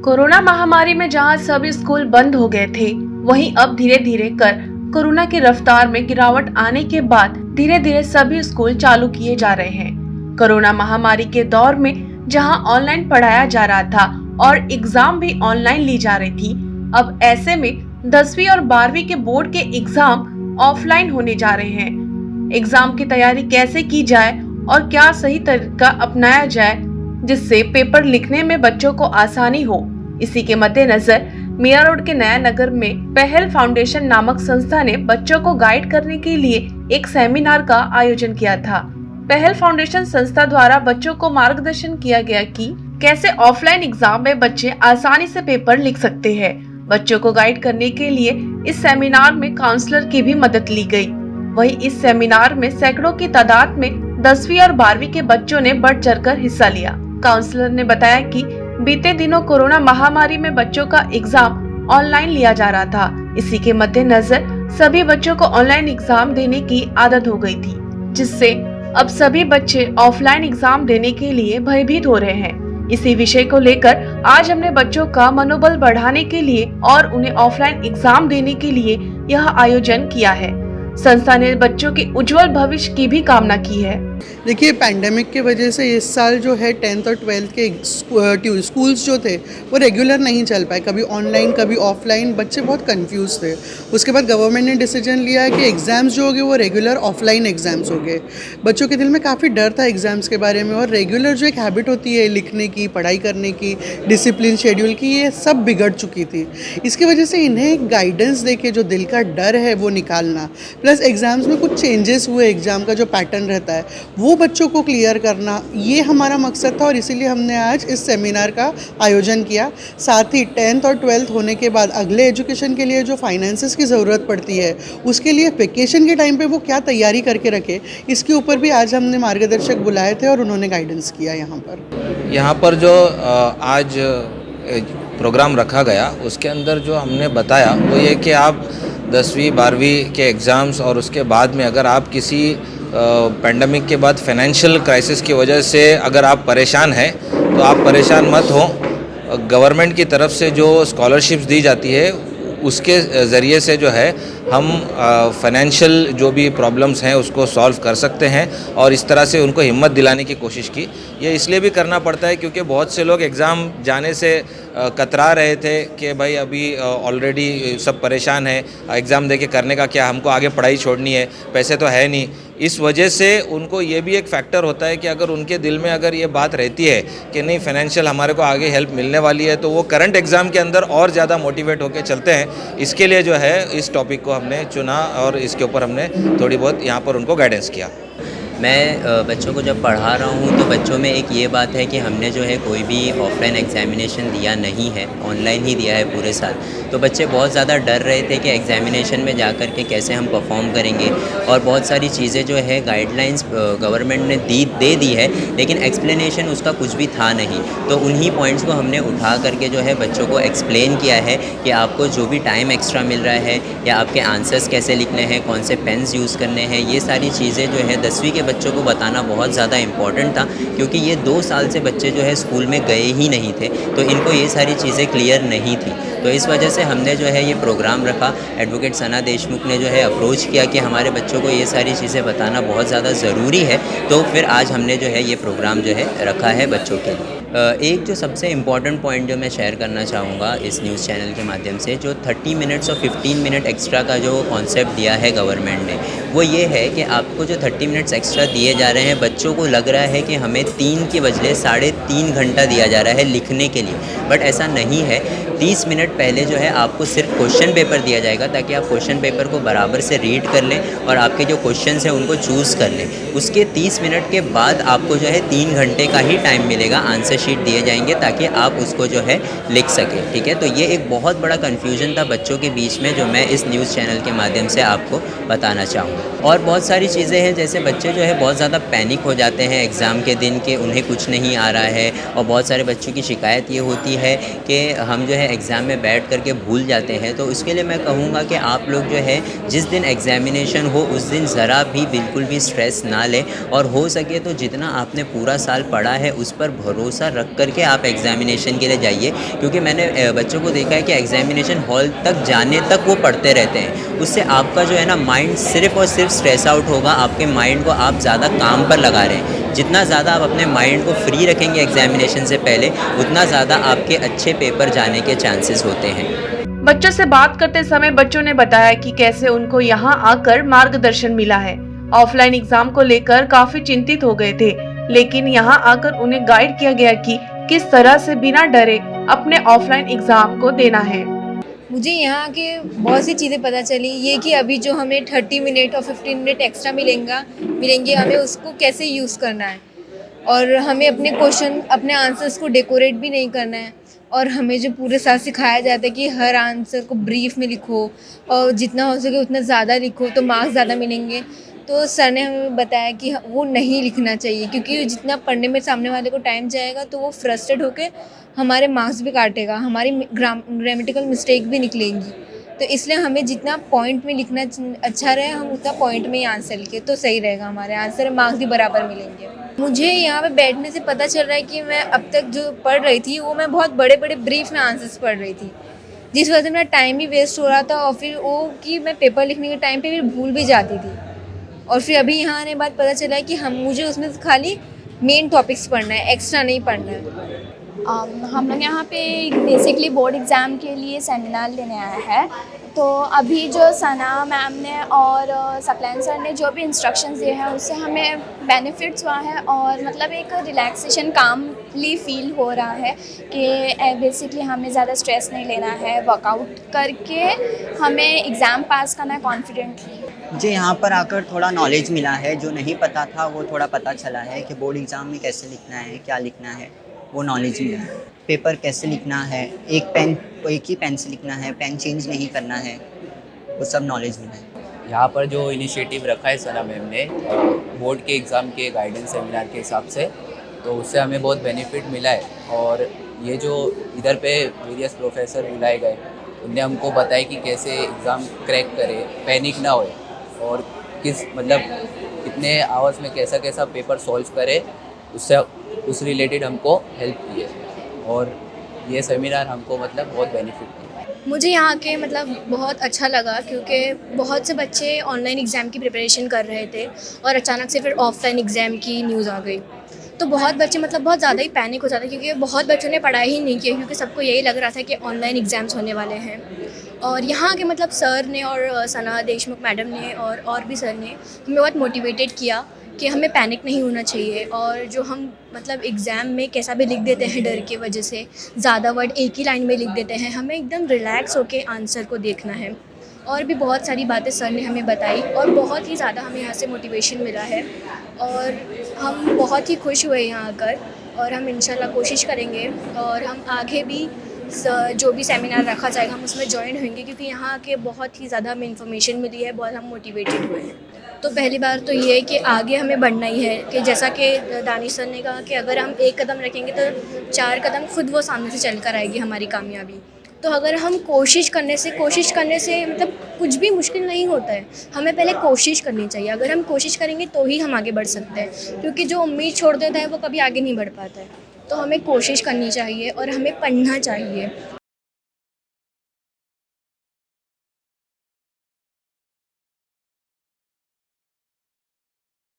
Corona महामारी में जहां सभी स्कूल बंद हो गए थे, वहीं अब धीरे धीरे कर कोरोना की रफ्तार में गिरावट आने के बाद धीरे धीरे सभी स्कूल चालू किए जा रहे हैं। कोरोना महामारी के दौर में जहां ऑनलाइन पढ़ाया जा रहा था और एग्जाम भी ऑनलाइन ली जा रही थी, अब ऐसे में 10वीं और 12वीं के बोर्ड के एग्जाम ऑफलाइन होने जा रहे हैं। एग्जाम की तैयारी कैसे की जाए और क्या सही तरीका अपनाया जाए जिससे पेपर लिखने में बच्चों को आसानी हो, इसी के मद्देनजर मीरा रोड के नया नगर में पहल फाउंडेशन नामक संस्था ने बच्चों को गाइड करने के लिए एक सेमिनार का आयोजन किया था। पहल फाउंडेशन संस्था द्वारा बच्चों को मार्गदर्शन किया गया कि कैसे ऑफलाइन एग्जाम में बच्चे आसानी से पेपर लिख सकते हैं। बच्चों को गाइड करने के लिए इस सेमिनार में काउंसलर की भी मदद ली गई। वहीं इस सेमिनार में सैकड़ों की तादाद में 10वीं और 12वीं के बच्चों ने बढ़ चढ़कर हिस्सा लिया। काउंसलर ने बताया कि बीते दिनों कोरोना महामारी में बच्चों का एग्जाम ऑनलाइन लिया जा रहा था। इसी के मद्देनजर सभी बच्चों को ऑनलाइन एग्जाम देने की आदत हो गई थी, जिससे अब सभी बच्चे ऑफलाइन एग्जाम देने के लिए भयभीत हो रहे हैं। इसी विषय को लेकर आज हमने बच्चों का मनोबल बढ़ाने के लिए और उन्हें ऑफलाइन एग्जाम देने के लिए यह आयोजन किया है। संस्था ने बच्चों के उज्जवल भविष्य की भी कामना की है। देखिए, पैंडेमिक के वजह से इस साल जो है 10th और 12th के स्कूल्स जो थे वो रेगुलर नहीं चल पाए, कभी ऑनलाइन कभी ऑफलाइन। बच्चे बहुत कंफ्यूज थे। उसके बाद गवर्नमेंट ने डिसीजन लिया है कि एग्ज़ाम्स जो होंगे वो रेगुलर ऑफलाइन एग्ज़ाम्स होंगे। बच्चों के दिल में काफ़ी डर था एग्ज़ाम्स के बारे में, और रेगुलर जो एक हैबिट होती है लिखने की, पढ़ाई करने की, डिसिप्लिन शेड्यूल की, ये सब बिगड़ चुकी थी। इसकी वजह से इन्हें एक गाइडेंस दे के जो दिल का डर है वो निकालना, प्लस एग्ज़ाम्स में कुछ चेंजेस हुए, एग्ज़ाम का जो पैटर्न रहता है वो बच्चों को क्लियर करना, ये हमारा मकसद था। और इसीलिए हमने आज इस सेमिनार का आयोजन किया। साथ ही 10th और 12th होने के बाद अगले एजुकेशन के लिए जो फाइनेंसेस की ज़रूरत पड़ती है, उसके लिए वेकेशन के टाइम पे वो क्या तैयारी करके रखे, इसके ऊपर भी आज हमने मार्गदर्शक बुलाए थे और उन्होंने गाइडेंस किया। यहाँ पर जो आज प्रोग्राम रखा गया उसके अंदर जो हमने बताया वो ये कि आप 10वीं 12वीं के एग्ज़ाम्स और उसके बाद में अगर आप किसी पेंडेमिक के बाद फाइनेंशियल क्राइसिस की वजह से अगर आप परेशान हैं तो आप परेशान मत हो। गवर्नमेंट की तरफ से जो स्कॉलरशिप्स दी जाती है उसके ज़रिए से जो है हम फाइनेंशियल जो भी प्रॉब्लम्स हैं उसको सॉल्व कर सकते हैं, और इस तरह से उनको हिम्मत दिलाने की कोशिश की। ये इसलिए भी करना पड़ता है क्योंकि बहुत से लोग एग्ज़ाम जाने से कतरा रहे थे कि भाई अभी ऑलरेडी सब परेशान हैं, एग्ज़ाम दे के करने का क्या, हमको आगे पढ़ाई छोड़नी है, पैसे तो है नहीं। इस वजह से उनको ये भी एक फैक्टर होता है कि अगर उनके दिल में अगर ये बात रहती है कि नहीं फाइनेंशियल हमारे को आगे हेल्प मिलने वाली है, तो वो करंट एग्ज़ाम के अंदर और ज़्यादा मोटिवेट होकर चलते हैं। इसके लिए जो है इस टॉपिक को हमने चुना और इसके ऊपर हमने थोड़ी बहुत यहाँ पर उनको गाइडेंस किया। मैं बच्चों को जब पढ़ा रहा हूँ तो बच्चों में एक ये बात है कि हमने जो है कोई भी ऑफलाइन एग्ज़ामिनेशन दिया नहीं है, ऑनलाइन ही दिया है पूरे साल। तो बच्चे बहुत ज़्यादा डर रहे थे कि एग्ज़ामिनेशन में जा कर के कैसे हम परफॉर्म करेंगे, और बहुत सारी चीज़ें जो है गाइडलाइंस गवर्नमेंट ने दे दी है, लेकिन एक्सप्लेनेशन उसका कुछ भी था नहीं। तो उन्हीं पॉइंट्स को हमने उठा करके जो है बच्चों को एक्सप्लेन किया है कि आपको जो भी टाइम एक्स्ट्रा मिल रहा है या आपके आंसर्स कैसे लिखने हैं, कौन से पेन्स यूज़ करने हैं, ये सारी चीज़ें जो है 10वीं के बच्चों को बताना बहुत ज़्यादा इम्पॉर्टेंट था, क्योंकि ये 2 साल से बच्चे जो है स्कूल में गए ही नहीं थे, तो इनको ये सारी चीज़ें क्लियर नहीं थी। तो इस वजह से हमने जो है ये प्रोग्राम रखा। एडवोकेट सना देशमुख ने जो है अप्रोच किया कि हमारे बच्चों को ये सारी चीज़ें बताना बहुत ज़्यादा ज़रूरी है, तो फिर आज हमने जो है ये प्रोग्राम जो है रखा है बच्चों के लिए। एक जो सबसे इम्पॉर्टेंट पॉइंट जो मैं शेयर करना चाहूँगा इस न्यूज़ चैनल के माध्यम से, जो 30 मिनट्स और 15 मिनट एक्स्ट्रा का जो कॉन्सेप्ट दिया है गवर्नमेंट ने, वो ये है कि आपको जो 30 मिनट्स एक्स्ट्रा दिए जा रहे हैं, बच्चों को लग रहा है कि हमें 3 के बदले 3.5 घंटा दिया जा रहा है लिखने के लिए, बट ऐसा नहीं है। 30 मिनट पहले जो है आपको सिर्फ क्वेश्चन पेपर दिया जाएगा, ताकि आप क्वेश्चन पेपर को बराबर से रीड कर लें और आपके जो क्वेश्चंस हैं उनको चूज़ कर लें। उसके 30 मिनट के बाद आपको जो है 3 घंटे का ही टाइम मिलेगा, आंसर शीट दिए जाएंगे ताकि आप उसको जो है लिख सकें। ठीक है, तो ये एक बहुत बड़ा कन्फ्यूजन था बच्चों के बीच में, जो मैं इस न्यूज़ चैनल के माध्यम से आपको बताना चाहूँगा। और बहुत सारी चीज़ें हैं, जैसे बच्चे जो है बहुत ज़्यादा पैनिक हो जाते हैं एग्ज़ाम के दिन कि उन्हें कुछ नहीं आ रहा है, और बहुत सारे बच्चों की शिकायत ये होती है कि हम जो है एग्ज़ाम में बैठ कर के भूल जाते हैं। तो उसके लिए मैं कहूँगा कि आप लोग जो है जिस दिन एग्ज़ामिनेशन हो उस दिन ज़रा भी बिल्कुल भी स्ट्रेस ना लें, और हो सके तो जितना आपने पूरा साल पढ़ा है उस पर भरोसा रख कर के आप एग्ज़ामिनेशन के लिए जाइए। क्योंकि मैंने बच्चों को देखा है कि एग्ज़ामिनेशन हॉल तक जाने तक वो पढ़ते रहते हैं। उससे आपका जो है ना माइंड सिर्फ़ और सिर्फ स्ट्रेस आउट होगा, आपके माइंड को आप ज़्यादा काम पर लगा रहे हैं। जितना ज़्यादा आप अपने माइंड को फ्री रखेंगे एग्ज़ामिनेशन से पहले, उतना ज़्यादा आपके अच्छे पेपर जाने के चांसेस होते हैं। बच्चों से बात करते समय बच्चों ने बताया कि कैसे उनको यहाँ आकर मार्गदर्शन मिला है। ऑफलाइन एग्जाम को लेकर काफी चिंतित हो गए थे, लेकिन यहाँ आकर उन्हें गाइड किया गया कि किस तरह से बिना डरे अपने ऑफलाइन एग्जाम को देना है। मुझे यहाँ के बहुत सी चीज़ें पता चली, ये कि अभी जो हमें 30 मिनट और 15 मिनट एक्स्ट्रा मिलेंगे, हमें उसको कैसे यूज़ करना है, और हमें अपने क्वेश्चन अपने आंसर्स को डेकोरेट भी नहीं करना है। और हमें जो पूरे साथ सिखाया जाता है कि हर आंसर को ब्रीफ में लिखो और जितना हो सके उतना ज़्यादा लिखो तो मार्क्स ज़्यादा मिलेंगे। तो सर ने हमें बताया कि वो नहीं लिखना चाहिए, क्योंकि जितना पढ़ने में सामने वाले को टाइम जाएगा तो वो फ्रस्ट्रेट होकर हमारे मार्क्स भी काटेगा, हमारी ग्रामेटिकल मिस्टेक भी निकलेंगी। तो इसलिए हमें जितना पॉइंट में लिखना अच्छा रहे, हम उतना पॉइंट में ही आंसर लिखें तो सही रहेगा, हमारे आंसर मार्क्स भी बराबर मिलेंगे। मुझे यहाँ पे बैठने से पता चल रहा है कि मैं अब तक जो पढ़ रही थी वो मैं बहुत बड़े बड़े ब्रीफ में आंसर्स पढ़ रही थी, जिस वजह से मेरा टाइम भी वेस्ट हो रहा था, और फिर वो कि मैं पेपर लिखने के टाइम पे फिर भूल भी जाती थी। और फिर अभी यहाँ आने बाद पता चला है कि मुझे उसमें खाली मेन टॉपिक्स पढ़ना है, एक्स्ट्रा नहीं पढ़ना है। हम लोग यहाँ पे बेसिकली बोर्ड एग्ज़ाम के लिए सेमिनार लेने आए हैं। तो अभी जो सना मैम ने और सकलैन सर ने जो भी इंस्ट्रक्शंस दिए हैं उससे हमें बेनिफिट्स हुआ है, और मतलब एक रिलैक्सेशन कामली फील हो रहा है कि बेसिकली हमें ज़्यादा स्ट्रेस नहीं लेना है, वर्कआउट करके हमें एग्ज़ाम पास करना है कॉन्फिडेंटली। मुझे यहाँ पर आकर थोड़ा नॉलेज मिला है, जो नहीं पता था वो थोड़ा पता चला है कि बोर्ड एग्ज़ाम में कैसे लिखना है, क्या लिखना है, वो नॉलेज मिला है। पेपर कैसे लिखना है, एक ही पेन से लिखना है, पेन चेंज नहीं करना है, वो सब नॉलेज मिला है। यहाँ पर जो इनिशिएटिव रखा है सना मैम ने बोर्ड के एग्ज़ाम के गाइडेंस सेमिनार के हिसाब से, तो उससे हमें बहुत बेनिफिट मिला है। और ये जो इधर पे वेरियस प्रोफेसर बुलाए गए, उनने हमको बताया कि कैसे एग्ज़ाम क्रैक करे, पैनिक ना होए, और किस मतलब कितने आवर्स में कैसा कैसा पेपर सॉल्व करे, उससे उस रिलेटेड हमको हेल्प की है। और ये सेमिनार हमको मतलब बहुत बेनिफिट दिया। मुझे यहाँ के मतलब बहुत अच्छा लगा, क्योंकि बहुत से बच्चे ऑनलाइन एग्ज़ाम की प्रिपरेशन कर रहे थे और अचानक से फिर ऑफलाइन एग्ज़ाम की न्यूज़ आ गई, तो बहुत बच्चे मतलब बहुत ज़्यादा ही पैनिक हो जाते, क्योंकि बहुत बच्चों ने पढ़ाई ही नहीं की, क्योंकि सबको यही लग रहा था कि ऑनलाइन एग्ज़ाम्स होने वाले हैं। और यहाँ के मतलब सर ने और सना देशमुख मैडम ने और भी सर ने हमें बहुत मोटिवेटेड किया कि हमें पैनिक नहीं होना चाहिए, और जो हम मतलब एग्ज़ाम में कैसा भी लिख देते हैं डर की वजह से, ज़्यादा वर्ड एक ही लाइन में लिख देते हैं, हमें एकदम रिलैक्स होकर आंसर को देखना है। और भी बहुत सारी बातें सर ने हमें बताई, और बहुत ही ज़्यादा हमें यहाँ से मोटिवेशन मिला है, और हम बहुत ही खुश हुए यहाँ आकर, और हम इंशाल्लाह कोशिश करेंगे और हम आगे भी जो भी सेमिनार रखा जाएगा हम उसमें ज्वाइन होंगे, क्योंकि यहाँ के बहुत ही ज़्यादा हमें इन्फॉर्मेशन मिली है, बहुत हम मोटिवेटेड हुए हैं। तो पहली बार तो ये है कि आगे हमें बढ़ना ही है, कि जैसा कि दानिश सर ने कहा कि अगर हम एक कदम रखेंगे तो 4 कदम खुद वो सामने से चल कर आएगी हमारी कामयाबी। तो अगर हम कोशिश करने से मतलब कुछ भी मुश्किल नहीं होता है, हमें पहले कोशिश करनी चाहिए। अगर हम कोशिश करेंगे तो ही हम आगे बढ़ सकते हैं, क्योंकि जो उम्मीद छोड़ देता है वो कभी आगे नहीं बढ़ पाता है। तो हमें कोशिश करनी चाहिए और हमें पढ़ना चाहिए।